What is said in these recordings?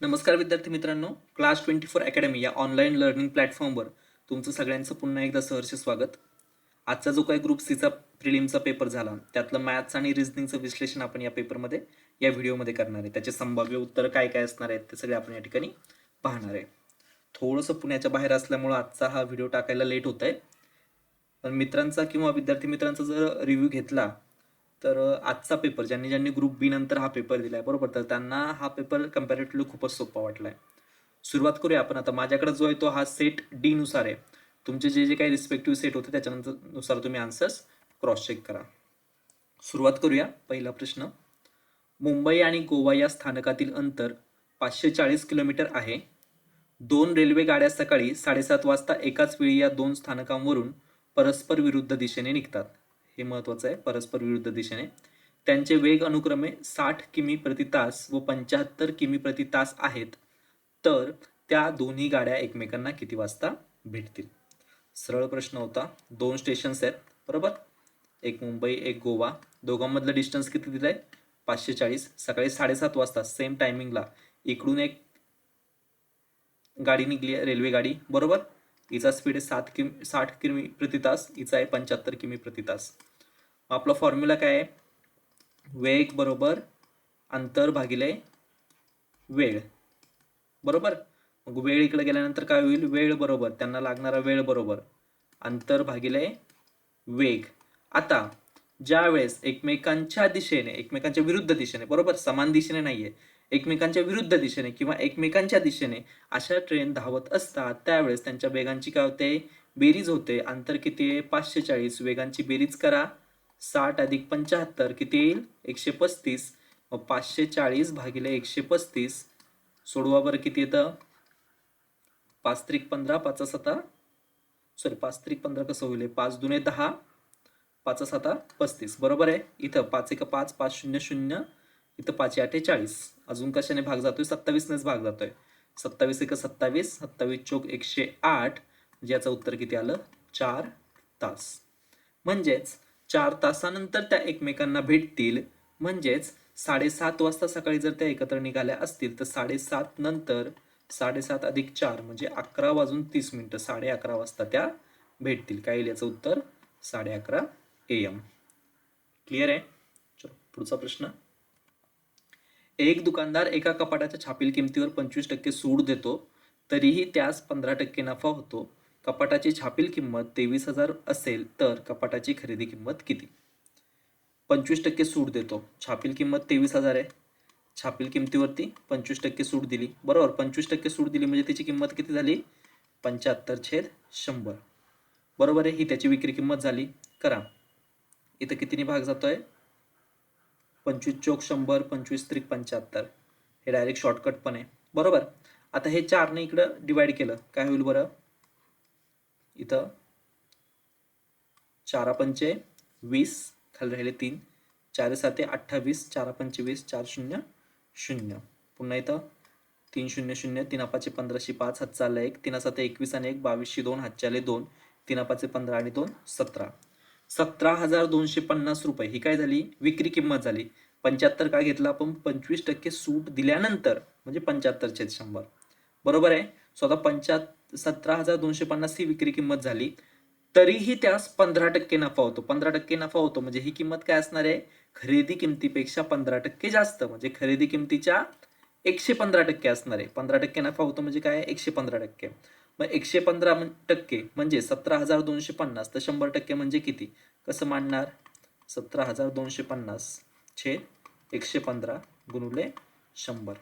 नमस्कार विद्यार्थी मित्रांनो, क्लास 24 अकॅडमी या ऑनलाईन लर्निंग प्लॅटफॉर्मवर तुमचं सगळ्यांचं पुन्हा एकदा सहर्ष स्वागत. आजचा जो काही ग्रुप सीचा प्रिलिमचा पेपर झाला त्यातलं मॅथ्स आणि रिझनिंगचं विश्लेषण आपण या पेपरमध्ये या व्हिडिओमध्ये करणार आहे. त्याचे संभाव्य उत्तर काय काय असणार आहेत ते सगळे आपण या ठिकाणी पाहणार आहे. थोडंसं पुण्याच्या बाहेर असल्यामुळं आजचा हा व्हिडिओ टाकायला लेट होत आहे, पण मित्रांचा किंवा विद्यार्थी मित्रांचा जर रिव्ह्यू घेतला तर आजचा पेपर ज्यांनी ज्यांनी ग्रुप बी नंतर हा पेपर दिलाय बरोबर, तर त्यांना हा पेपर कम्पॅरेटिव्हली खूपच सोपा वाटलाय. सुरुवात करूया आपण. आता माझ्याकडे जो आहे तो हा सेट डी नुसार आहे. तुमचे जे जे काही रिस्पेक्टिव्ह सेट होते त्याच्यानंतर नुसार तुम्ही आन्सर्स क्रॉस चेक करा. सुरुवात करूया. पहिला प्रश्न, मुंबई आणि गोवा या स्थानकातील अंतर 540 किलोमीटर आहे. 2 रेल्वे गाड्या सकाळी 7:30 वाजता एकाच वेळी या 2 स्थानकांवरून परस्पर विरुद्ध दिशेने निघतात. हे महत्वाचं आहे, परस्पर विरुद्ध दिशेने. त्यांचे वेग अनुक्रमे 60 किमी प्रति तास व 75 किमी प्रति तास आहेत. तर त्या दोन्ही गाड्या एकमेकांना किती वाजता भेटतील? सरळ प्रश्न होता. 2 स्टेशन्स आहेत बरोबर, एक मुंबई एक गोवा. दोघांमधलं डिस्टन्स किती दिलंय? 540. सकाळी 7:30 वाजता सेम टायमिंगला इकडून एक गाडी निघली आहे, रेल्वे गाडी बरोबर. हिचा स्पीड आहे 60 किमी प्रति तास, हिचा आहे 75 किमी प्रति तास. आपला फॉर्म्युला काय आहे? वेग बरोबर अंतर भागिले वेळ बरोबर. मग वेळ इकडे गेल्यानंतर काय होईल? वेळ बरोबर त्यांना लागणारा वेळ बरोबर अंतर भागिले वेग. आता ज्या वेळेस एकमेकांच्या दिशेने, एकमेकांच्या विरुद्ध दिशेने बरोबर, समान दिशेने नाहीये, एकमेकांच्या विरुद्ध दिशेने किंवा एकमेकांच्या दिशेने अशा ट्रेन धावत असतात त्यावेळेस त्यांच्या वेगांची काय होते? बेरीज होते. अंतर किती आहे? 540. वेगांची बेरीज करा. 60 अधिक 75 किती येईल? 135. मग 540 भागिले 135 सोडवा बरं, किती येतं? 5 त्रिक 15, 5 7 सॉरी 5 त्रिक 15 कसं होईल? 5 दुने 10, 5 7 35 बरोबर आहे. इथं 5 1 5, 5 0 0, इथं 5 8 40. अजून कशाने भाग जातोय? 27 नेच भाग जातोय. 27 1 27, 27 चोक 108, म्हणजे याचं उत्तर किती आलं? 4 तास. म्हणजेच 4 तासानंतर त्या एकमेकांना भेटतील. म्हणजेच 7:30 वाजता सकाळी जर त्या एकत्र निघाल्या असतील तर 7:30 नंतर 7:30 अधिक 4 म्हणजे 11 वाजून 30 मिनिटं, 11:30 वाजता त्या भेटतील. काय येईल याचं उत्तर? 11:30 AM. क्लिअर आहे? चलो पुढचा प्रश्न. एक दुकानदार एका कपाटाच्या छापील किमतीवर 25% सूट देतो, तरीही त्यास 15% नफा होतो. कपाटाची छापील किंमत 23,000 असेल तर कपाटाची खरेदी किंमत किती? 25% सूट देतो, छापील किंमत 23,000 आहे, छापील किमतीवरती 25% सूट दिली बरोबर. 25% सूट दिली म्हणजे त्याची किंमत किती झाली? 75/100 बरोबर आहे. ही त्याची विक्री किंमत झाली. करा. इथं कितीने भाग जातोय? 25 चोक 100, 25 त्रिक 75. हे डायरेक्ट शॉर्टकट पण आहे बरोबर. आता हे 4 ने इकडं डिवाइड केलं काय होईल बरं? इथं 4 पंचे 20, खाली राहिले 3, 4 7 28, 4 पंचे 20, 4 0 0. पुन्हा इथं 3 0 0, 3 5 15, 5 हात चालला 1, 3 7 21 आणि 1 22, 2 हात चाले 2, 3 5 15 आणि 2 17. 17,250 रुपये ही काय झाली? विक्री किंमत झाली. 75 का घेतला आपण? 25% सूट दिल्यानंतर, म्हणजे 75/100 बरोबर आहे. स्वतः 17,250 ही विक्री किंमत झाली, तरीही त्यास 15% नफा होतो. 15% नफा होतो म्हणजे ही किंमत काय असणार आहे? खरेदी किमतीपेक्षा 15% जास्त, म्हणजे खरेदी किमतीच्या 115% असणार आहे. 15% नफा होतो म्हणजे काय? 115%. मग 115% म्हणजे 17,250, तर 100% म्हणजे किती? कसं मांडणार? 17,250 छेद 115 गुणिले 100.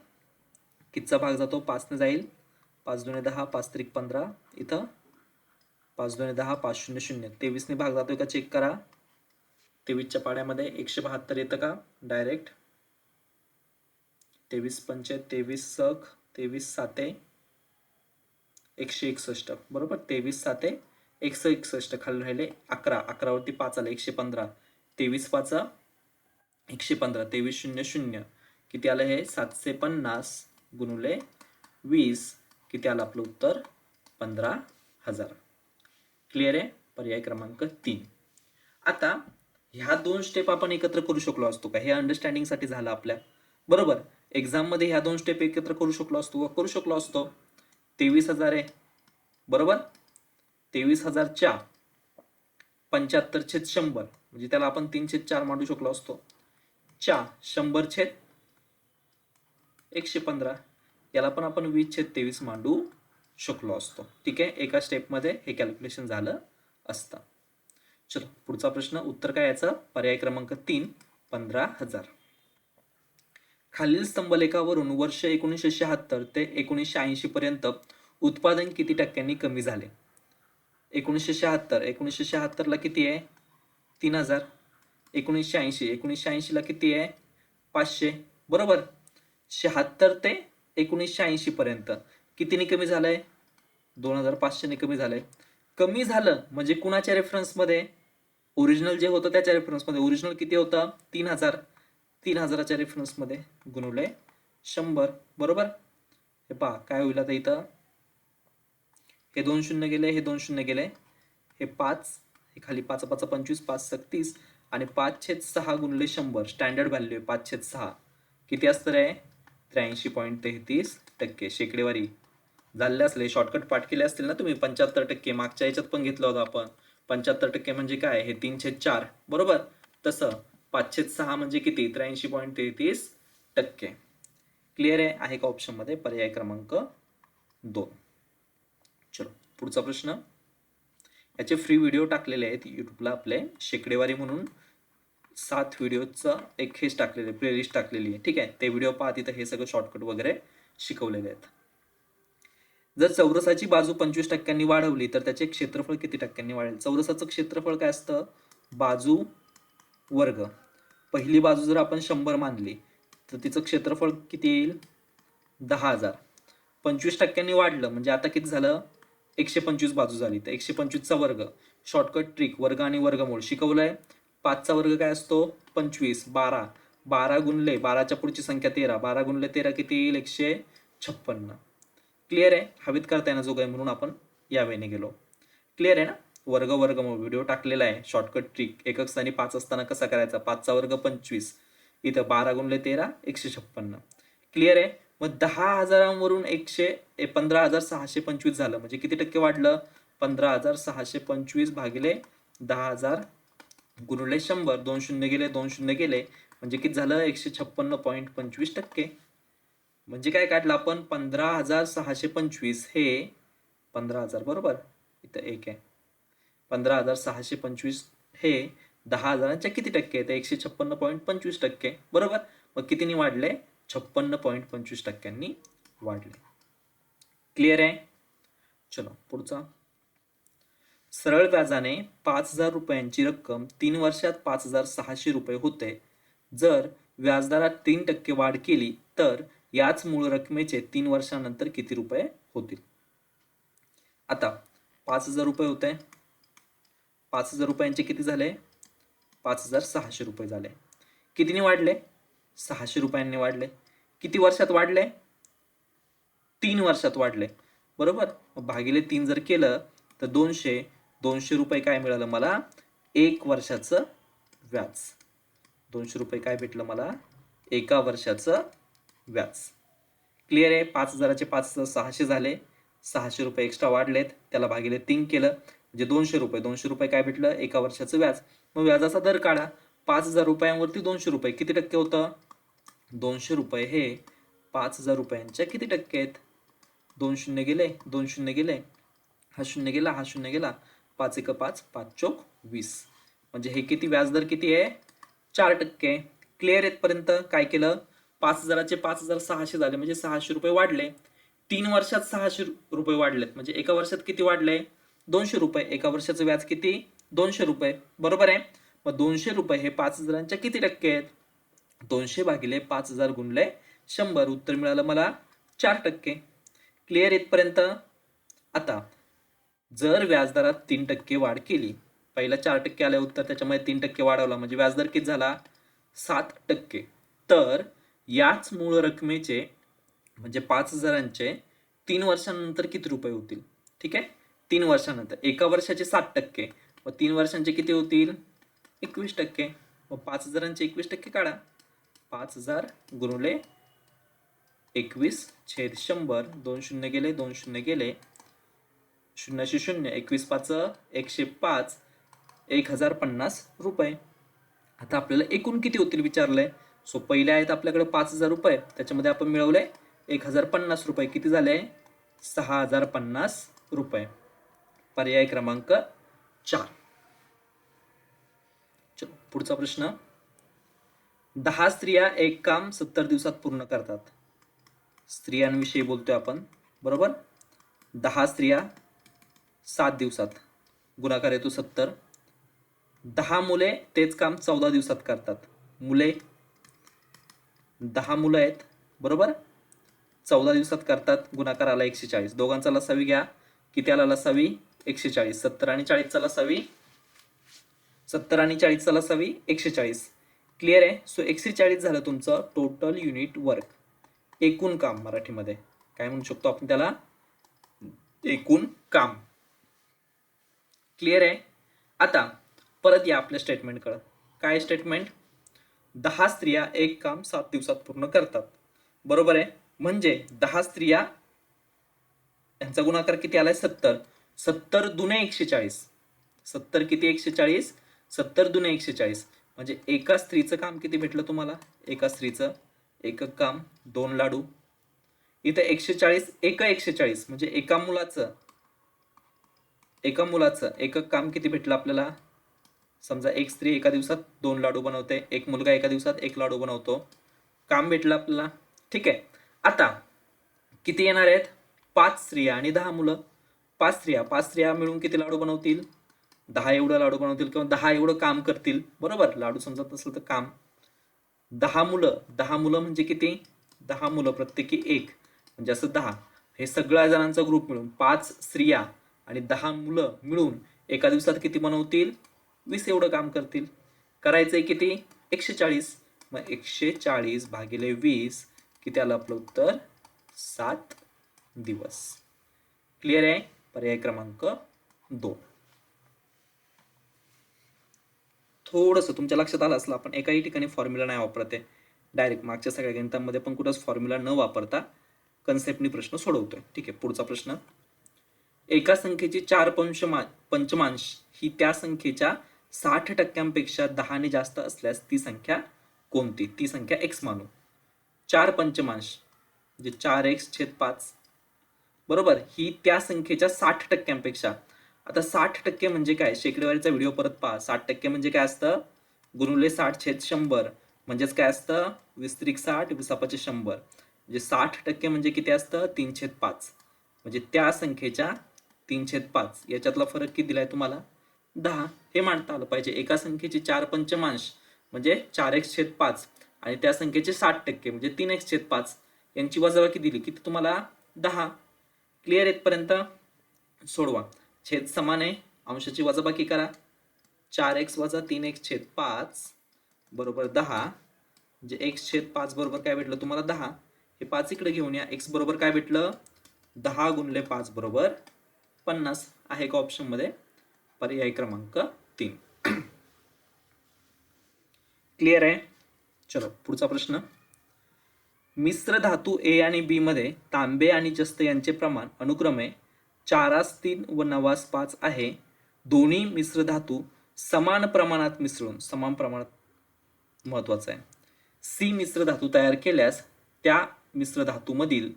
कितीचा भाग जातो? 5 ने जाईल. 5 दुने 10, 5 त्रिक 15, इथं 5 दुने 10, 5 0 0. 23 ने भाग जातोय का चेक करा. 23च्या पाड्यामध्ये 172 येतं का? डायरेक्ट 23 पंचे 23 सक 23 साते 161 बरोबर. 23 साते 161, खाली राहिले 11, 11 वरती 5 आलं 115, 23 5 115, 23 0 0 किती आलं? हे 750 गुणिले 20 किती आलं आपलं उत्तर? 15,000. क्लिअर आहे? पर्याय क्रमांक 3. आता ह्या 2 स्टेप आपण एकत्र करू शकलो असतो का? हे अंडरस्टँडिंग साठी झालं आपल्या बरोबर. एक्झाममध्ये ह्या 2 स्टेप एकत्र करू शकलो असतो, करू शकलो असतो. 23,000 आहे बरोबर. 23,000च्या 75/100 म्हणजे त्याला आपण 3/4 मांडू शकलो असतो. 100/115 याला पण आपण 20/23 मांडू शकलो असतो. ठीक आहे, एका स्टेपमध्ये हे कॅल्क्युलेशन झालं असतं. चलो पुढचा प्रश्न. उत्तर काय याचं? पर्याय क्रमांक 3 15,000. खालील स्तंभलेखावरून वर्ष 1976 ते 1980 पर्यंत उत्पादन किती टक्क्यांनी कमी झाले? 1976 ला किती आहे? 3,000. 1980 ला किती आहे? 500 बरोबर. 76 ते 1980 पर्यंत कितीने कमी झालंय? 2,500 ने कमी झालंय. कमी झालं म्हणजे कुणाच्या रेफरन्समध्ये? ओरिजिनल जे होतं त्याच्या रेफरन्समध्ये. ओरिजिनल किती होतं? 3,000. 3,000च्या रेफरन्समध्ये गुणुले 100 बरोबर. हे पहा काय होईल आता इथं. हे 2 शून्य गेले, हे 2 शून्य गेले, हे 5, हे खाली 5 5 25, 5 36 आणि 5/6 गुणिले 100 स्टँडर्ड व्हॅल्यू आहे 5/6. किती असतं रे? 83.33%. शेकडेवारी झाले असले, शॉर्टकट पाठ केले असतील ना तुम्ही. 75% मागच्या याच्यात पण घेतलं होतं आपण. 75% म्हणजे काय? हे 3/4 बरोबर. तसं 5/6 म्हणजे किती? 83.33%. क्लिअर आहे का ऑप्शनमध्ये? पर्याय क्रमांक 2. चलो पुढचा प्रश्न. याचे फ्री व्हिडिओ टाकलेले आहेत यूट्यूबला आपले, शेकडेवारी म्हणून 7 व्हिडिओचं एक हेच टाकलेले, प्लेलिस्ट टाकलेली आहे. ठीक आहे, ते व्हिडिओ पहा, तिथं हे सगळं शॉर्टकट वगैरे शिकवलेले आहेत. जर चौरसाची बाजू 25% वाढवली तर त्याचे क्षेत्रफळ किती टक्क्यांनी वाढेल? चौरसाचं क्षेत्रफळ काय असतं? बाजू वर्ग. पहिली बाजू जर आपण 100 मानली तर तिचं क्षेत्रफळ किती येईल? 10,000. 25% वाढलं म्हणजे आता किती झालं? 125 बाजू झाली. तर 125चा वर्ग. शॉर्टकट ट्रिक, वर्ग आणि वर्गमूळ शिकवलंय. 5चा वर्ग काय असतो? 25. 12. 12 गुणले 12च्या पुढची संख्या 13. 12 गुणले 13 किती येईल? 156. क्लिअर आहे? हवेत करता येणं जोग आहे म्हणून आपण या वेळेने गेलो. क्लिअर आहे ना? वर्ग वर्गमूळ व्हिडिओ टाकलेला आहे. शॉर्टकट ट्रिक, एकक स्थानी 5 असताना कसा करायचा? 5चा वर्ग 25. इथं 12 गुणले 13 156. क्लिअर आहे? मग 10,000वरून 15,625 झालं म्हणजे किती टक्के वाढलं? 15,625 भागिले 10,000 गुणिले 100. 2 शून्य गेले, 2 शून्य गेले म्हणजे किती झालं? 156.25%. म्हणजे काय काढलं आपण? 15,625 हे 15,000 बरोबर. इथं 1 आहे. 15,625 हे 10,000च्या किती टक्के? तर 156.25% बरोबर. मग कितीनी वाढले? 56.25%नी वाढले. क्लिअर आहे? चलो पुढचा. सरळ व्याजाने 5,000 रुपयांची रक्कम 3 वर्षात 5,600 रुपये होते. जर व्याजदरात 3% वाढ केली तर याच मूळ रकमेचे 3 वर्षानंतर किती रुपये होतील? आता 5,000 रुपये होते. 5,000 रुपयांचे किती झाले? 5,600 रुपये झाले. कितीने वाढले? 600 रुपयांनी वाढले. किती वर्षात वाढले? 3 वर्षात वाढले बरोबर. भागिले 3 जर केलं तर 200 रुपये काय मिळालं मला? 1 वर्षाचं व्याज. 200 रुपये काय भेटलं मला? 1 वर्षाचं व्याज. क्लिअर आहे? 5,000चे 5,600 झाले. 600 रुपये एक्स्ट्रा वाढलेत, त्याला भागिले 3 केलं म्हणजे 200 रुपये. 200 रुपये काय भेटलं? 1 वर्षाचं व्याज. मग व्याजाचा दर काढा. 5,000 रुपयांवरती 200 रुपये किती टक्के होतं? 200 रुपये हे 5,000 रुपयांच्या किती टक्के आहेत? 2 शून्य गेले, 2 शून्य गेले, हा शून्य गेला, हा शून्य गेला. 5 1 5, 5 चौक 20. म्हणजे हे किती? व्याजदर किती आहे? 4%. क्लिअर येतपर्यंत काय केलं? 5,000चे 5,600 झाले म्हणजे 600 रुपये वाढले. 3 वर्षात 600 रुपये वाढलेत म्हणजे 1 वर्षात किती वाढले? 200 रुपये. 1 वर्षाचं व्याज किती? 200 रुपये बरोबर आहे. मग 200 रुपये हे 5,000च्या किती टक्के आहेत? 200 भागिले 5,000 गुणले 100. उत्तर मिळालं मला 4%. क्लिअर येतपर्यंत. आता जर व्याजदरात 3% वाढ केली, पहिला 4% आले उत्तर, त्याच्यामध्ये 3% वाढवला म्हणजे व्याजदर किती झाला? 7%. तर याच मूळ रकमेचे म्हणजे 5,000चे 3 वर्षांनंतर किती रुपये होतील? ठीक आहे, 3 वर्षानंतर. 1 वर्षाचे 7%, मग 3 वर्षांचे किती होतील? 21%. मग 5,000चे 21% काढा. 5,000 गुणिले 21/100 2 शून्य गेले 2 शून्य गेले 0शी 0 21 5 105 1050 रुपये. आता आपल्याला एकूण किती होतील विचारलंय. सो पहिले आहेत आपल्याकडे 5000 रुपये, त्याच्यामध्ये आपण मिळवले 1050 रुपये. किती झाले 6050 रुपये. पर्याय क्रमांक 4. चलो पुढचा प्रश्न. 10 स्त्रिया एक काम 70 दिवसात पूर्ण करतात. स्त्रियांविषयी बोलतोय आपण, बरोबर. 10 स्त्रिया 7 दिवसात, गुणाकार येतो 70. 10 मुले तेच काम 14 दिवसात करतात. मुले 10 मुलं आहेत, बरोबर, 14 दिवसात करतात, गुणाकार आला 140. दोघांचा लसावी घ्या, किती आला लसावी 140. 70 आणि 40चा लसावी 70 आणि 40चा लसावी 140. क्लिअर आहे. सो 140 झालं तुमचं टोटल युनिट वर्क, एकूण काम. मराठीमध्ये काय म्हणू शकतो आपण त्याला, एकूण काम. क्लिअर आहे. आता परत या आपल्या स्टेटमेंटकडे. काय स्टेटमेंट. 10 स्त्रिया एक काम 7 दिवसात पूर्ण करतात, बरोबर आहे. म्हणजे 10 स्त्रिया यांचा गुणाकार किती आलाय 70. 70 दुने 140. 70 किती 140. 70 दुने 140 म्हणजे एका स्त्रीचं काम किती भेटलं तुम्हाला. एका स्त्रीचं एकक काम 2 लाडू. इथे 140 140 म्हणजे एका मुलाचं एकक काम किती भेटलं आपल्याला. समजा एक स्त्री एका दिवसात 2 लाडू बनवते, एक मुलगा एका दिवसात 1 लाडू बनवतो. काम भेटलं आपल्याला. ठीक आहे. आता किती येणार आहेत. 5 स्त्रिया आणि 10 मुलं. 5 स्त्रिया मिळून किती लाडू बनवतील. 10 एवढं लाडू बनवतील किंवा 10 एवढं काम करतील, बरोबर. लाडू समजत नसलं तर काम. 10 मुलं म्हणजे किती. 10 मुलं प्रत्येकी 1 म्हणजे असं 10. हे सगळ्या जणांचा ग्रुप मिळून 5 स्त्रिया आणि 10 मुलं मिळून एका दिवसात किती बनवतील 20 एवढं काम करतील. करायचंय किती 140. मग 140 भागिले 20 किती आलं आपलं उत्तर 7 दिवस. क्लिअर आहे. पर्याय क्रमांक 2. थोडंसं तुमच्या लक्षात आलं असलं, आपण एकाही ठिकाणी फॉर्म्युला नाही वापरते. डायरेक्ट मागच्या सगळ्या गणितांमध्ये पण कुठंच फॉर्म्युला न वापरता कन्सेप्टनी प्रश्न सोडवतोय. ठीक आहे. पुढचा प्रश्न. एका संख्येची 4 पंचमांश ही त्या संख्येच्या 60% 10 ने जास्त असल्यास ती संख्या कोणती. ती संख्या x मानू. 4 पंचमांश म्हणजे 4x/5, बरोबर. ही त्या संख्येच्या 60%. आता 60% म्हणजे काय. शेकडेवारीचा व्हिडिओ परत पहा. 60% म्हणजे काय असतं. गुणिले 60/100 म्हणजेच काय असतं 20×60 20×100 म्हणजे 60% म्हणजे किती असतं 3/5. म्हणजे त्या संख्येच्या 3/5 याच्यातला फरक किती दिलाय तुम्हाला 10. हे मांडता आलं पाहिजे. एका संख्येची 4 पंचमांश म्हणजे 4x/5 आणि त्या संख्येचे 60% म्हणजे 3x/5 यांची वजाबाकी दिली किती तुम्हाला 10. क्लिअर इथपर्यंत. सोडवा. छेद समान आहे, अंशाची वजाबाकी करा. 4x - 3x/5 बरोबर 10 म्हणजे x/5 बरोबर काय भेटलं तुम्हाला 10. हे 5 इकडे घेऊन या. x बरोबर काय भेटलं 10 गुणिले 5 बरोबर 50 आहे का ऑप्शन मध्ये. पर्याय क्रमांक 3. क्लिअर आहे. चलो पुढचा प्रश्न. मिश्र धातू A आणि B मध्ये तांबे आणि जस्त यांचे प्रमाण अनुक्रमे 4:3 व 9:5 आहे. दोन्ही मिश्र धातू समान प्रमाणात मिसळून, समान प्रमाणात महत्वाचं आहे, C मिश्र धातू तयार केल्यास त्या मिश्र धातूमधील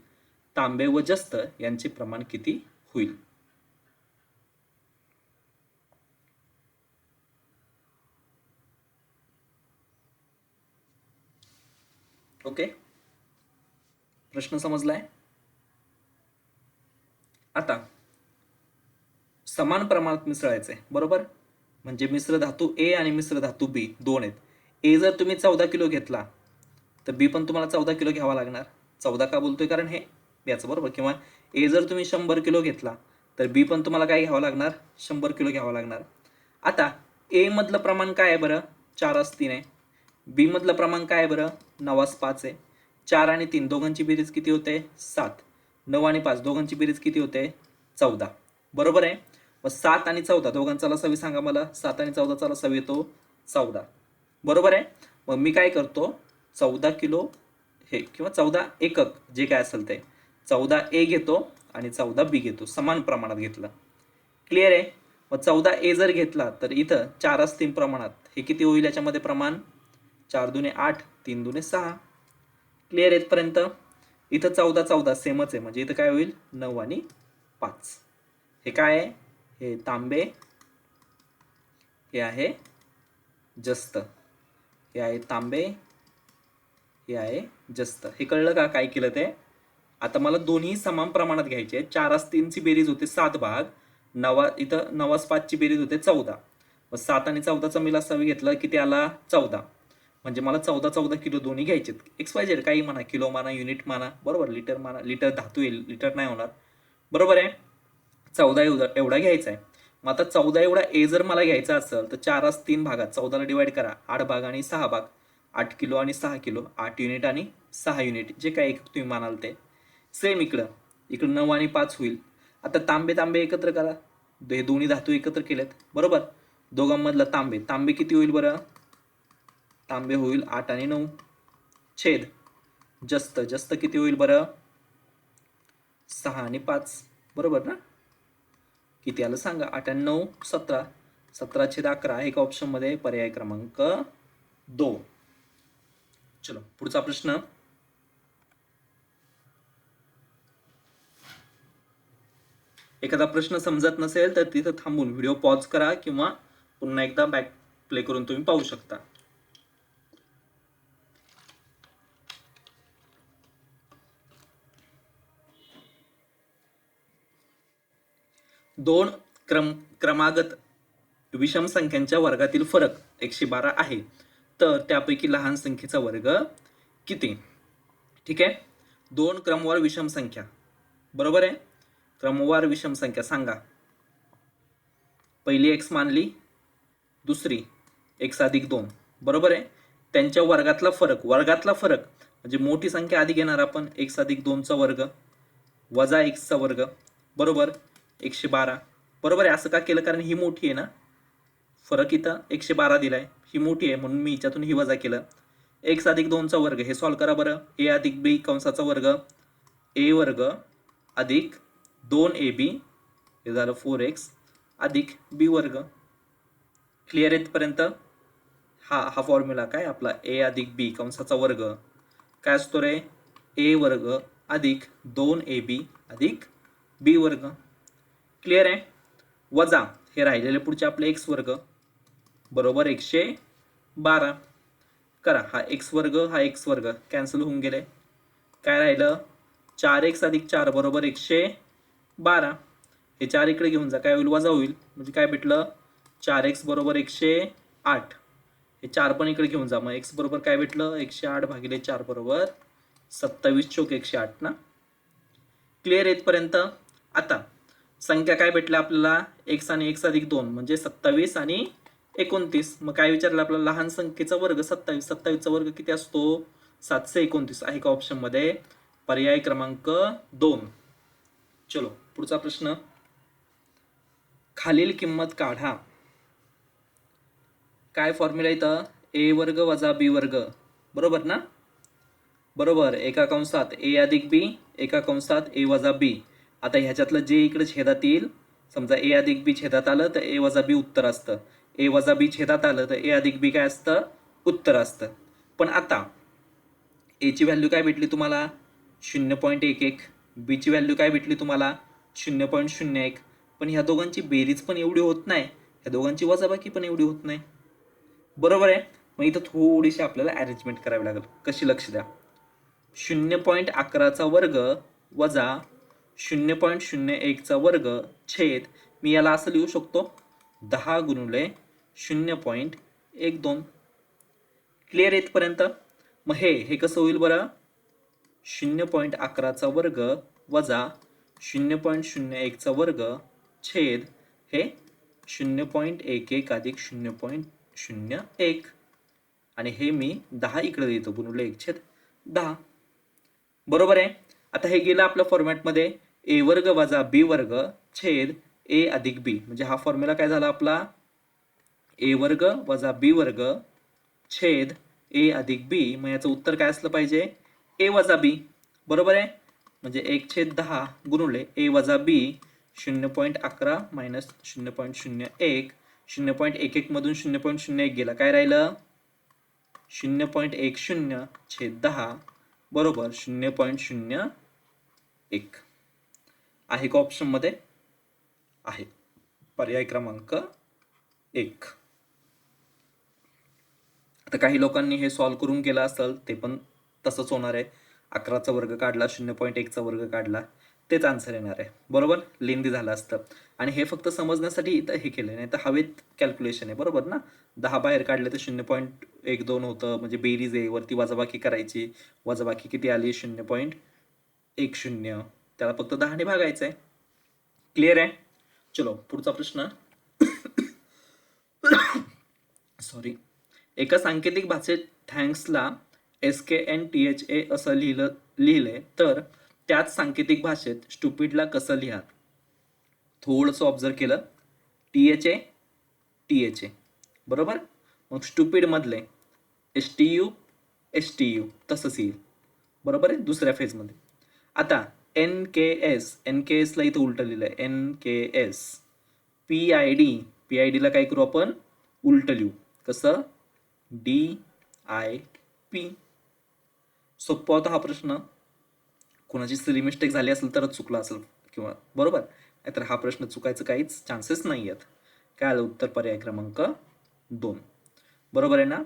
तांबे व जस्त यांचे प्रमाण किती होईल. ओके. प्रश्न समजलाय. आता समान प्रमाणात मिसळायचे, बरोबर. म्हणजे मिश्र धातू A आणि मिश्र धातू B दोन आहेत. A जर तुम्ही 14 किलो घेतला तर B पण तुम्हाला 14 किलो घ्यावा लागणार. 14 का बोलतोय कारण हे याचं, बरोबर. किंवा A जर तुम्ही 100 किलो घेतला तर B पण तुम्हाला काय घ्यावं लागणार 100 किलो घ्यावं लागणार. आता A मधलं प्रमाण काय आहे बरं 4:3 आहे. B मधलं प्रमाण काय आहे बरं 9:5 आहे. 4 आणि 3 दोघांची बेरीज किती होते 7. 9 आणि 5 दोघांची बेरीज किती होते 14, बरोबर आहे. मग 7 आणि 14 दोघांचा लसावी सांगा मला. 7 आणि 14चा लसावी येतो 14, बरोबर आहे. मग मी काय करतो 14 किलो हे किंवा 14 एकक जे काय असेल ते 14A घेतो आणि 14B घेतो, समान प्रमाणात घेतलं. क्लिअर आहे. मग 14A जर घेतला तर इथं 4च 3 प्रमाणात हे किती होईल याच्यामध्ये प्रमाण 4 दुने 8 3 दुने 6. क्लिअर आहे इथपर्यंत. इथं 14 14 सेमच आहे म्हणजे इथं काय होईल 9 आणि 5. हे काय आहे, हे तांबे, हे आहे जस्त, हे आहे तांबे, हे आहे जस्त. हे कळलं का काय केलं ते. आता मला दोन्ही समान प्रमाणात घ्यायचे. 4 ची बेरीज होते 7 भाग, इथं 9 ची बेरीज होते 14. मग 7 आणि 14चा मी लसावी घेतला किती आला 14. म्हणजे मला 14 14 किलो दोन्ही घ्यायचे. XYZ काही म्हणा, किलो म्हणा, युनिट म्हणा, बरोबर, लिटर म्हणा. लिटर धातू येईल, लिटर नाही होणार, बरोबर आहे. 14 एवढा घ्यायचा आहे. मग आता 14 एवढा ए जर मला घ्यायचा असेल तर 4 3 भागात 14ला डिवाइड करा. 8 भाग आणि 6 भाग, 8 किलो आणि 6 किलो, 8 युनिट आणि 6 युनिट, जे काही तुम्ही मानाल ते. सेम इकडं 9 आणि 5 होईल. आता तांबे तांबे एकत्र करा, हे दोन्ही धातू एकत्र केलेत, बरोबर. दोघांमधला तांबे किती होईल बरं, तांबे होईल 8 आणि 9 छेद जस्त किती होईल बरं 6 आणि 5, बरोबर ना. किती आलं सांगा, 8 आणि 9 17, 17/11 आहे का ऑप्शन मध्ये, पर्याय क्रमांक 2. चलो पुढचा प्रश्न. एखादा प्रश्न समजत नसेल तर तिथं थांबून व्हिडिओ पॉज करा किंवा पुन्हा एकदा बॅक प्ले करून तुम्ही पाहू शकता. दोन क्रमागत विषम संख्यांच्या वर्गातील फरक 112 आहे, तर त्यापैकी लहान संख्येचा वर्ग किती. ठीक आहे. दोन क्रमवार विषम संख्या, बरोबर आहे. क्रमवार विषम संख्या सांगा. पहिली x मानली, दुसरी x अधिक 2, बरोबर आहे. त्यांच्या वर्गातला फरक म्हणजे मोठी संख्या आधी घेणार आपण, x अधिक 2चा वर्ग वजा x चा वर्ग, बरोबर 112, बरोबर आहे. असं का केलं, कारण ही मोठी आहे ना, फरक इथं 112 दिलाय, ही मोठी आहे म्हणून मी हिच्यातून ही वजा केलं. x अधिक 2चा वर्ग हे सॉल्व करा बरं. a अधिक b कंसाचा वर्ग, a वर्ग अधिक 2ab हे झालं 4x अधिक b वर्ग. क्लिअर आहे इथपर्यंत. हा फॉर्म्युला काय आपला, a अधिक b कंसाचा वर्ग काय असतो रे, a वर्ग अधिक 2ab अधिक b वर्ग. क्लिअर आहे. वजा हे राहिलेले पुढचे आपले x वर्ग बरोबर 112 करा. हा x वर्ग कॅन्सल होऊन गेले. काय राहिलं, 4x अधिक 4 बरोबर 112. हे 4 इकडे घेऊन जा, काय होईल वजा होईल, म्हणजे काय भेटलं 4x बरोबर 108. हे 4 पण इकडे घेऊन जा, मग x बरोबर काय भेटलं 108 भागिले 4 बरोबर 27 चोक 108 ना. क्लिअर इथपर्यंत. आता संख्या काय भेटल्या आपल्याला, x आणि x अधिक 2 म्हणजे 27 आणि 29. मग काय विचारलं आपल्याला, लहान संख्येचा वर्ग 27. 27चा वर्ग किती असतो 729 आहे का ऑप्शन मध्ये, पर्याय क्रमांक 2. चलो पुढचा प्रश्न. खालील किंमत काढा. काय फॉर्म्युला इथं, a वर्ग वजा b वर्ग, बरोबर ना, बरोबर. एका कंसात a अधिक b, एका कंसात a वजा b. आता ह्याच्यातलं जे इकडे छेदात येईल, समजा a अधिक b छेदात आलं तर a वजा b उत्तर असतं, a वजा b छेदात आलं तर a अधिक b काय असतं उत्तर असतं. पण आता a ची व्हॅल्यू काय भेटली तुम्हाला 0.11, b ची व्हॅल्यू काय भेटली तुम्हाला 0.01. पण ह्या दोघांची बेरीज पण एवढी होत नाही, ह्या दोघांची वजाबाकी पण एवढी होत नाही, बरोबर आहे. मग इथं थोडीशी आपल्याला अरेंजमेंट करावी लागेल. कशी, लक्ष द्या. 0.11चा वर्ग वजा 0.01चा वर्ग छेद, मी याला असं लिहू शकतो 10 गुणिले 0.12. क्लिअर इथपर्यंत. मग हे कसं होईल बरं, 0.11चा वर्ग वजा 0.01चा वर्ग छेद हे 0.11 अधिक 0.01 आणि हे मी 10 इकडे देतो गुणिले 1/10, बरोबर आहे. आता हे गेलं आपल्या फॉर्मॅटमध्ये, a वर्ग वजा b वर्ग छेद a अधिक b, म्हणजे हा फॉर्म्युला काय झाला आपला, a वर्ग वजा b वर्ग छेद a अधिक b. मग याचं उत्तर काय असलं पाहिजे ए वजा बी, बरोबर आहे. म्हणजे 1/10 गुणुले ए वजा बी 0.11 मायनस 0.01, 0.11 मधून 0.01 गेला, काय राहिलं 0.10 बरोबर 0.01 आहे का ऑप्शन मध्ये? आहे. पर्याय क्रमांक 1. आता काही लोकांनी हे सॉल्व्ह करून केलं असेल, ते पण तसंच होणार आहे. 11चा वर्ग काढला, 0.1चा वर्ग काढला, तेच आन्सर येणार आहे, बरोबर. लेंदी झालं असतं. आणि हे फक्त समजण्यासाठी इथं हे केलं, नाही तर हवेत कॅल्क्युलेशन आहे, बरोबर ना. 10 बाहेर काढले तर 0.12 होतं, म्हणजे बेरीज आहे, वरती वजाबाकी करायची. वजाबाकी किती आली 0.10, त्याला फक्त 10ने भागायचं आहे. क्लिअर आहे. चलो पुढचा प्रश्न. सॉरी. एका सांकेतिक भाषेत थँक्सला SKNTHA असं लिहिलंय, तर त्याच सांकेतिक भाषेत स्टुपिडला कसं लिहा? थोडंसं ऑब्झर्व केलं, THA बरोबर. मग स्टुपिड मधले STU तसंच येईल, बरोबर आहे, दुसऱ्या फेजमध्ये. आता NKS ला इथं उलट लिहिलंय, NKS. PID ला काय करू आपण, उलट लिहू, कसं DIP. सोपा होता हा प्रश्न. कोणाची सिली मिस्टेक झाली असेल तरच चुकला असेल किंवा बरोबर, नाहीतर हा प्रश्न चुकायचं काहीच चान्सेस नाही आहेत. काय आलं उत्तर? पर्याय क्रमांक 2 बरोबर आहे ना.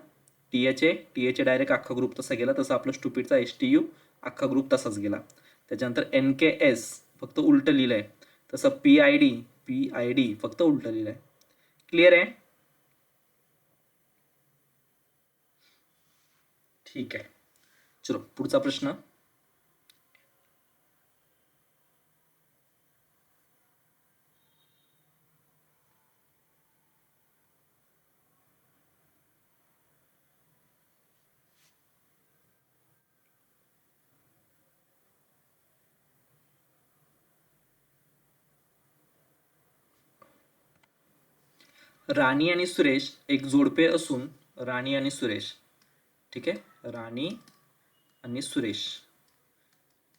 THA डायरेक्ट अख्खा ग्रुप तसा गेला, तसं आपलं स्टुपिडचा STU अख्खा ग्रुप तसाच गेला. त्याच्यानंतर NKS फक्त उलट लिहिलंय, तसं PID फक्त उलट लिहिलंय. क्लिअर आहे. ठीक आहे. चलो पुढचा प्रश्न. राणी आणि सुरेश एक जोडपे असून, राणी आणि सुरेश, ठीक आहे, राणी आणि सुरेश,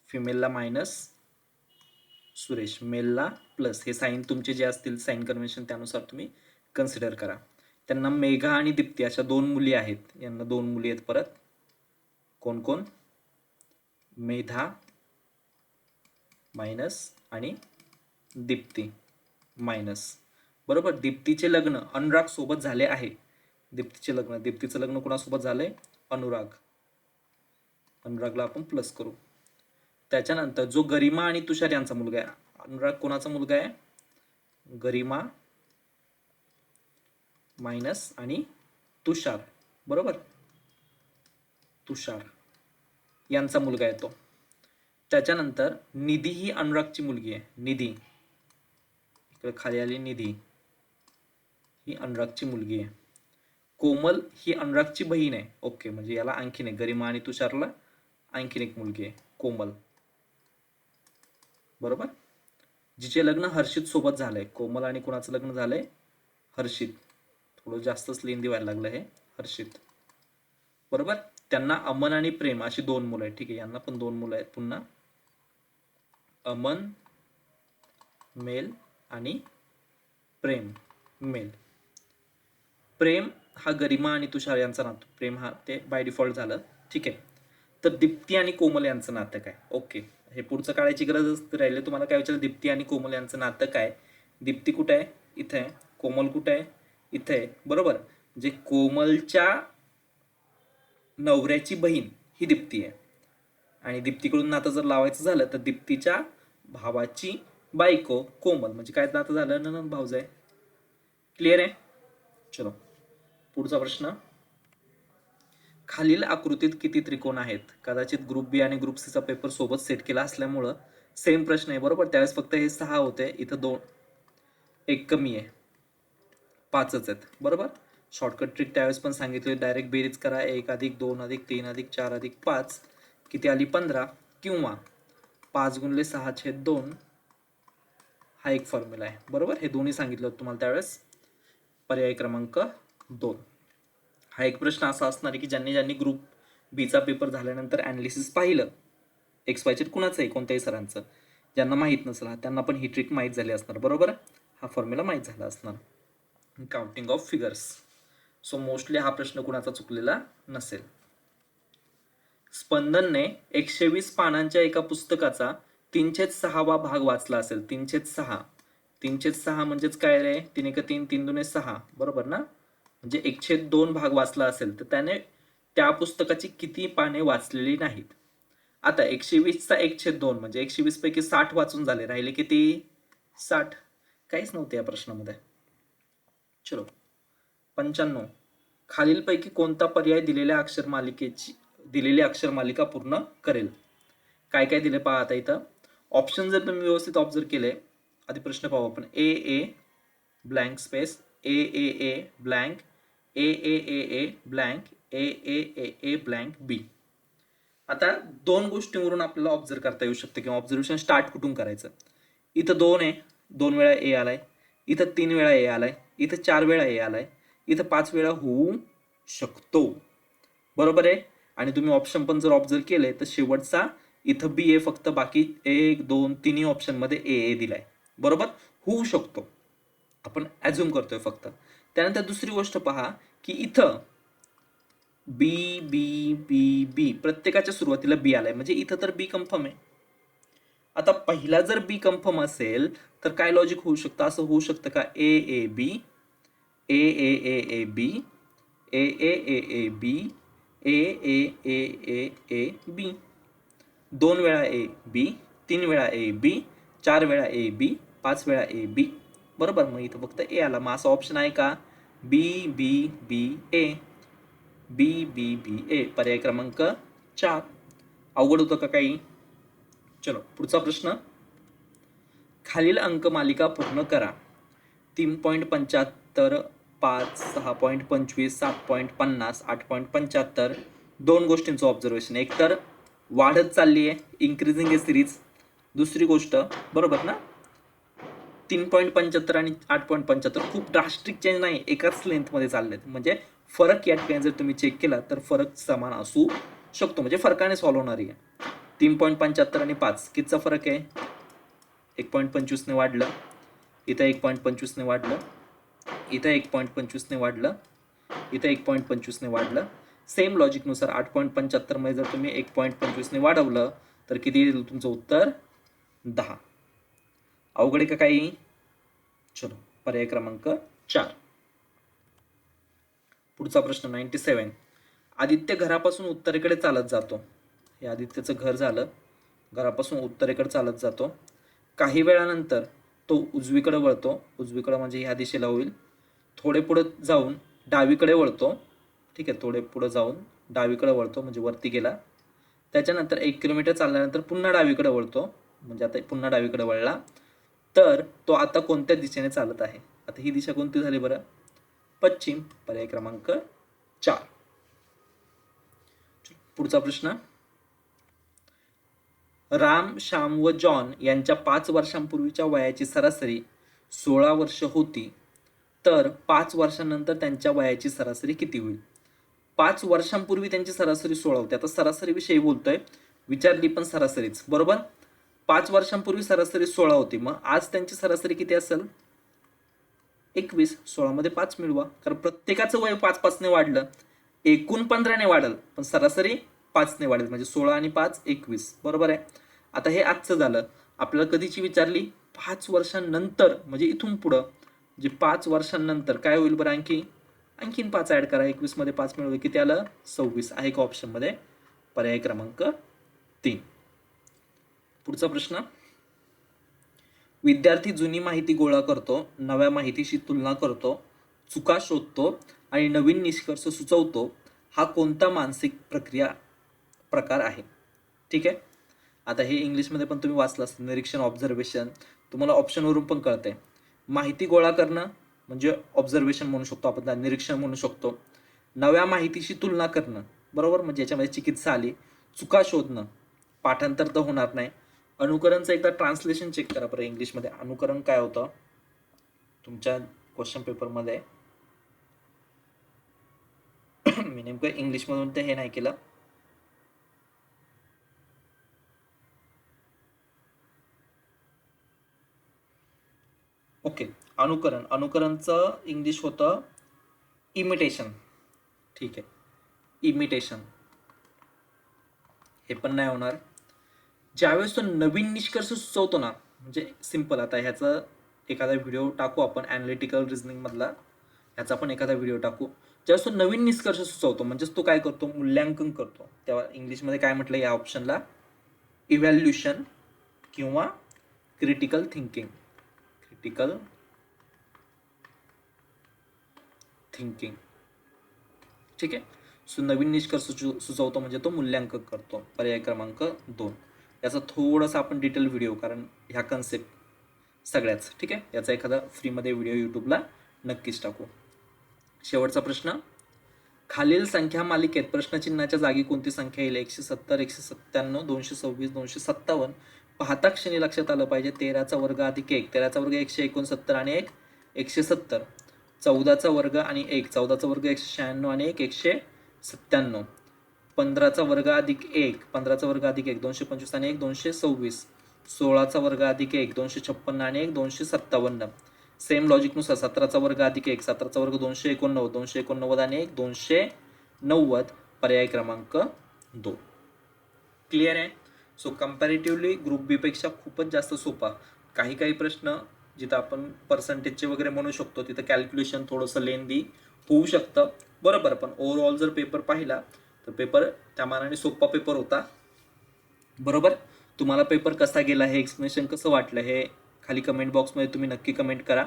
फिमेलला मायनस, सुरेश मेलला प्लस, हे साईन तुमचे जे असतील साईन कन्व्हेन्शन त्यानुसार तुम्ही कन्सिडर करा. त्यांना मेघा आणि दीप्ती अशा 2 मुली आहेत. यांना 2 मुली आहेत परत. कोण कोण? मेधा मायनस आणि दीप्ती मायनस, बरोबर. दीप्तीचे लग्न अनुराग सोबत झाले आहे. दीप्तीचं लग्न कोणासोबत झालंय? अनुरागला आपण प्लस करू. त्याच्यानंतर जो गरिमा आणि तुषार यांचा मुलगा आहे, अनुराग कोणाचा मुलगा आहे? गरिमा मायनस आणि तुषार, बरोबर, तुषार यांचा मुलगा आहे तो. त्याच्यानंतर निधी ही अनुरागची मुलगी आहे. निधी इकडे खाली आली, निधी ही अनुरागची मुलगी आहे. कोमल ही अनुरागची बहीण आहे. ओके, म्हणजे याला आणखीन एक, गरिमा आणि तुषारला आणखीन एक मुलगी आहे, कोमल, बरोबर. जिचे लग्न हर्षित सोबत झालंय. कोमल आणि कुणाचं लग्न झालंय? हर्षित. थोडं जास्तच लेंदी व्हायला लागलं हे, हर्षित, बरोबर. त्यांना अमन आणि प्रेम अशी 2 मुलं आहेत. ठीक आहे, यांना पण 2 मुलं आहेत पुन्हा, अमन मेल आणि प्रेम मेल. प्रेम हा गरिमा आणि तुषार यांचा नातं, प्रेम हा ते बाय डिफॉल्ट झालं, ठीक आहे. तर दीप्ती आणि कोमल यांचं नातं काय? ओके, हे पुढचं काढायची गरजच राहिली. तुम्हाला काय विचारलं, दीप्ती आणि कोमल यांचं नातं काय? दीप्ती कुठे आहे? इथे आहे. कोमल कुठे आहे? इथे आहे, बरोबर. म्हणजे कोमलच्या नवऱ्याची बहीण ही दीप्ती आहे. आणि दीप्तीकडून नातं जर लावायचं झालं तर दीप्तीच्या भावाची बायको कोमल, म्हणजे काय नातं झालं? ननंद भाऊजाई. क्लिअर आहे. चलो पुढचा प्रश्न. खालील आकृतीत किती त्रिकोण आहेत? कदाचित ग्रुप बी आणि ग्रुप सीचा पेपर सोबत सेट केला असल्यामुळं सेम प्रश्न आहे, बरोबर. त्यावेळेस फक्त हे 6 होते, इथं 2, 1 कमी आहे, 5च आहेत, बरोबर. शॉर्टकट ट्रिक त्यावेळेस पण सांगितली, डायरेक्ट बेरीज करा. 1 + 2 + 3 + 4 + 5 किती आली? 15, किंवा 5 × 6/2 हा एक फॉर्म्युला आहे, बरोबर. हे दोन्ही सांगितलं होतं तुम्हाला त्यावेळेस. पर्याय क्रमांक 2. हा एक प्रश्न असा असणार आहे की ज्यांनी ग्रुप बीचा पेपर झाल्यानंतर ॲनालिसिस पाहिलं एक्स वाय झेड कुणाचंही कोणत्याही सरांचं, ज्यांना माहीत नसेल त्यांना पण ही ट्रिक माहीत झाली असणार, बरोबर. हा फॉर्म्युला माहीत झाला असणार counting of figures. So mostly हा प्रश्न कुणाचा चुकलेला नसेल. स्पंदनने 120 पानांच्या एका पुस्तकाचा 3/6 भाग वाचला असेल. 3/6 3/6 म्हणजेच काय रे, 3 × 3 3 2 6, बरोबर ना. म्हणजे 1/2 भाग वाचला असेल तर त्याने त्या पुस्तकाची किती पाने वाचलेली नाहीत. आता 120चा 1/2 म्हणजे 120 पैकी 60 वाचून झाले, राहिले किती 60. काहीच नव्हते या प्रश्नामध्ये. चलो 95. खालीलपैकी कोणता पर्याय दिलेली अक्षर मालिका पूर्ण करेल. काय काय दिले पहा आता इथं. ऑप्शन जर तुम्ही व्यवस्थित ऑब्झर्व केले, आधी प्रश्न पाहू आपण. ए ब्लँक स्पेस, ए ब्लँक, ए ब्लँक, ए ब्लँक बी. आता दोन गोष्टींवरून आपल्याला ऑब्झर्व करता येऊ शकते किंवा ऑब्झर्वेशन स्टार्ट कुठून करायचं. इथं 2 आहे, 2 वेळा ए आलाय. इथं 3 वेळा ए आलाय. इथं 4 वेळा ए आलाय. इथं 5 वेळा होऊ शकतो, बरोबर आहे. आणि तुम्ही ऑप्शन पण जर ऑब्झर्व केले तर शेवटचा इथं बी आहे फक्त, बाकी 1 2 तिन्ही ऑप्शन मध्ये ए दिलाय, बरोबर. होऊ शकतो आपण ॲझ्युम करतोय फक्त. त्यानंतर दुसरी गोष्ट पहा की इथं बी बी बी बी प्रत्येकाच्या सुरुवातीला बी आलाय, म्हणजे इथं तर बी कन्फर्म आहे. आता पहिला जर बी कन्फर्म असेल तर काय लॉजिक होऊ शकतं, असं होऊ शकतं का A B, A B, A B, A B. 2 वेळा ए बी, 3 वेळा ए बी, 4 वेळा ए बी, 5 वेळा ए बी, बरोबर. मग इथं फक्त ए आला. मग असा ऑप्शन आहे का बी बी बी ए, बी बी बी ए, पर्याय क्रमांक 4. अवघड होतं का काही. चलो पुढचा प्रश्न. खालील अंक मालिका पूर्ण करा. 3.75, 5, 6.25, 7.50, 8.75. दोन गोष्टींचं ऑब्झर्वेशन. एक तर वाढत चालली आहे, इन्क्रीजिंग आहे सिरीज. दुसरी गोष्ट, बरोबर ना, 3.75 आणि 8.75 खूप ड्रास्टिक चेंज नाही, एकाच लेंथमध्ये चाललेत. म्हणजे फरक या ठिकाणी जर तुम्ही चेक केला तर फरक समान असू शकतो, म्हणजे फरकाने सॉल्व्ह होणारी आहे. 3.75 आणि 5 कितीचा फरक आहे. 1.25 ने वाढलं, इथं 1.25 ने वाढलं, इथं 1.25 ने वाढलं, इथं 1.25 ने वाढलं. सेम लॉजिकनुसार 8.75 मध्ये जर तुम्ही 1.25 ने वाढवलं तर किती येईल तुमचं उत्तर 10. अवघड आहे का काही. चलो पर्याय क्रमांक 4. पुढचा प्रश्न 97. आदित्य घरापासून उत्तरेकडे चालत जातो. हे आदित्यचं घर झालं, घरापासून उत्तरेकडे चालत जातो. काही वेळानंतर तो उजवीकडे वळतो, उजवीकडे म्हणजे ह्या दिशेला होईल. थोडे पुढे जाऊन डावीकडे वळतो, ठीक आहे, थोडे पुढे जाऊन डावीकडे वळतो म्हणजे वरती गेला. त्याच्यानंतर 1 किलोमीटर चालल्यानंतर पुन्हा डावीकडे वळतो, म्हणजे आता पुन्हा डावीकडे वळला. तर तो आता कोणत्या दिशेने चालत आहे. आता ही दिशा कोणती झाली बरं, पश्चिम, पर्याय क्रमांक 4. पुढचा प्रश्न. राम, श्याम व जॉन यांच्या 5 वर्षांपूर्वीच्या वयाची सरासरी 16 वर्ष होती, तर 5 वर्षांनंतर त्यांच्या वयाची सरासरी किती होईल. 5 वर्षांपूर्वी त्यांची सरासरी 16 होती. आता सरासरी विषयी बोलतोय, विचारली पण सरासरीच, बरोबर. 5 वर्षांपूर्वी सरासरी 16 होती, मग आज त्यांची सरासरी किती असेल 21. 16 मध्ये 5 मिळवा, कारण प्रत्येकाचं वय 5 ने वाढलं. एकूण 15 ने वाढल पण सरासरी 5 ने वाढेल, म्हणजे 16 आणि 5 21, बरोबर आहे. आता हे आजचं झालं. आपल्याला कधीची विचारली 5 वर्षांनंतर, म्हणजे इथून पुढं जे 5 वर्षांनंतर काय होईल बरं. आणखीन 5 ऍड करा. 21 मध्ये 5 मिळवले किती आलं 26. आहे का ऑप्शन मध्ये, पर्याय क्रमांक 3. पुढचा प्रश्न. विद्यार्थी जुनी माहिती गोळा करतो, नव्या माहितीशी तुलना करतो, चुका शोधतो आणि नवीन निष्कर्ष सुचवतो. हा कोणता मानसिक प्रकार आहे. ठीक आहे. आता हे इंग्लिशमध्ये पण तुम्ही वाचलं असतं, निरीक्षण, ऑब्झर्वेशन. तुम्हाला ऑप्शनवरून पण कळतंय. माहिती गोळा करणं म्हणजे ऑब्झर्वेशन म्हणू शकतो आपण, निरीक्षण म्हणू शकतो. नव्या माहितीशी तुलना करणं, बरोबर, म्हणजे याच्यामध्ये चिकित्सा आली. चुका शोधणं, पाठांतर तर होणार नाही. अनुकरणचं एकदा ट्रान्सलेशन चेक करा बरं इंग्लिशमध्ये. अनुकरण काय होतं तुमच्या क्वेश्चन पेपरमध्ये. मी नेमकं इंग्लिशमधून ते हे नाही केलं, ओके. अनुकरणचं इंग्लिश होतं इमिटेशन. ठीक आहे, इमिटेशन. हे पण नाही होणार. ज्यावेळेस तो नवीन निष्कर्ष सुचवतो ना, म्हणजे सिम्पल, आता ह्याचं एखादा व्हिडिओ टाकू आपण ॲनालिटिकल रिझनिंग मधला, ह्याचा पण एखादा व्हिडिओ टाकू. ज्यावेळेस तो नवीन निष्कर्ष सुचवतो, म्हणजेच तो काय करतो, मूल्यांकन करतो. तेव्हा इंग्लिशमध्ये काय म्हटलं या ऑप्शनला, इव्हॅल्युएशन किंवा क्रिटिकल थिंकिंग. Critical thinking. ठीक आहे. सो नवीन निष्कर्ष सुचवतो म्हणजे तो मूल्यांकन करतो. पर्याय क्रमांक 2. याचा थोडासा आपण डिटेल व्हिडिओ, कारण ह्या कन्सेप्ट सगळ्याच, ठीक आहे, याचा एखादा फ्रीमध्ये व्हिडिओ यूट्यूबला नक्कीच टाकू. शेवटचा प्रश्न, खालील संख्या मालिकेत प्रश्नचिन्हाच्या जागी कोणती संख्या येईल? 170, 197, 226, 257. पाहता क्षणी लक्षात आलं पाहिजे 13चा वर्ग अधिक 1, 13चा वर्ग 169 आणि 1 170. 14चा वर्ग आणि 1, 14चा वर्ग 196 आणि 1 197. 15चा वर्ग अधिक 1, 15चा वर्ग अधिक 1 225 आणि 1 226. 16चा वर्ग अधिक 1 256 आणि 1 257. सेम लॉजिकनुसार 17चा वर्ग अधिक 1, 17चा वर्ग 289, 289 आणि 1 290. पर्याय क्रमांक 2. क्लिअर आहे. सो कम्पॅरेटिव्हली ग्रुप बी पेक्षा खूपच जास्त सोपा. काही प्रश्न जिथं आपण पर्सेंटेजचे वगैरे म्हणू शकतो, तिथं कॅल्क्युलेशन थोडंसं लेंदी होऊ शकतं, बरोबर. पण ओव्हरऑल जर पेपर पाहिला तर पेपर त्या मानाने सोपा पेपर होता, बरोबर. तुम्हाला पेपर कसा गेला, हे एक्सप्लेनेशन कसं वाटलं, हे खाली कमेंट बॉक्समध्ये तुम्ही नक्की कमेंट करा.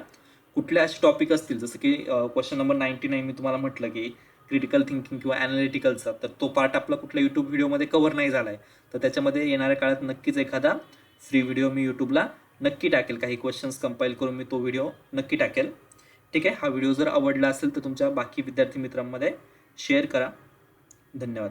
कुठले असे टॉपिक असतील, जसं की क्वेश्चन नंबर 99 मी तुम्हाला म्हटलं की क्रिटिकल थिंकिंग किंवा ॲनालिटिकलचा, तर तो पार्ट आपला कुठल्या यूट्यूब व्हिडिओमध्ये कव्हर नाही झाला आहे, तर त्याच्यामध्ये येणाऱ्या काळात नक्कीच एखादा फ्री व्हिडिओ मी यूट्यूबला नक्की टाकेल. काही क्वेश्चन्स कंपाईल करून मी तो व्हिडिओ नक्की टाकेल. ठीक आहे. हा व्हिडिओ जर आवडला असेल तर तुमच्या बाकी विद्यार्थी मित्रांमध्ये शेअर करा. धन्यवाद.